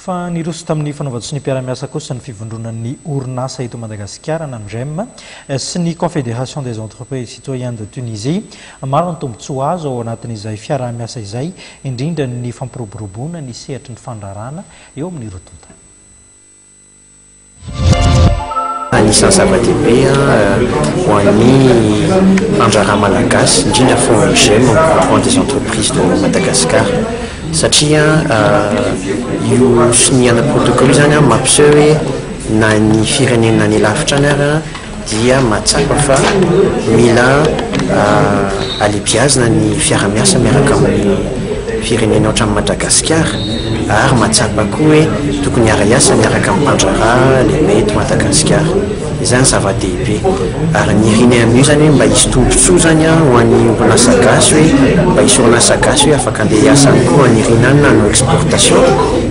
fa niroso tamin'ny fanaovana sy ny mpiara-miasa kosa ny fivondronan'ny orinasa eto Madagasikara NAMGEM sy ny Confédération des entreprises citoyennes de Tunisie maro ny tombontsoa azo ao anatin'izay fiara-miasa izay indrindra ny fampiroboroboana ny sehatry ny fandrarana eo amin'ny rotonta. Anisan'ny zava-dehibe ho an'ny fandrarana malagasy indrindra fa NAMGEM Groupement des entreprises de Madagascar satria io sinihana protocole zany mampiseho hoe na ny firenena ny lavitra any ary dia matsapa fa mila alebiazina ny fiara-miasa miaraka amin'ny firenena ohatran'ny Madagasikara ary matsapa koa hoe tokony ara-iasa miaraka amin'ny mpandrara lehibe eto Madagasikara. Izany zava-dehibe ary ny irina amin'io zany hoe mba hisy tombontsoa zany ho an'ny orinasa gasy hoe mba hisy orinasa gasy hoe afaka andeha hiasa ihany koa ny irina any nanao exportation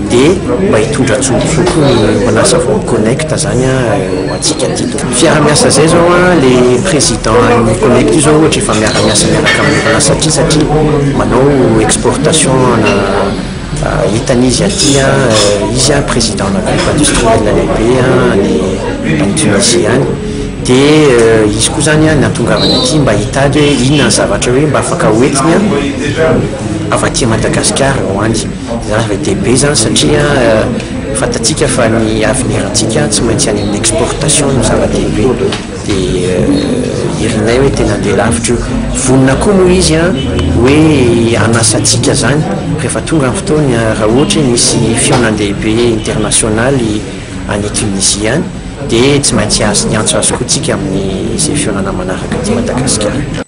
dia mba hitondra tombontsoa koa ny orinasa vao miconnecta zany ho antsika tito. Fiara-miasa zay zao le président ny connecte io zao ohatra efa miara-miasa miaraka amin'ny orinasa ty satria manao exportation hitan'izy aty izy président na groupe industriel lehibe ny Tunisie any dia izy koa zany natongavana aty mba hitady hoe inona ny zavatra hoe mba afaka hoentiny avy aty Madagasikara ho any. Zava-dehibe zany satria fantatsika fa ny avenirantsika tsy maintsy any amin'ny exportation no zava-dehibe dia irinay hoe tena andeha lavitra io. Vonona koa moa izy hoe anasantsika zany rehefa tonga ny fotoana raha ohatra misy fionan-dehibe internationaly any Tunisie any dia tsy maintsy ny antso azy koa tsika amin'ny izay fionana manaraka aty Madagasikara.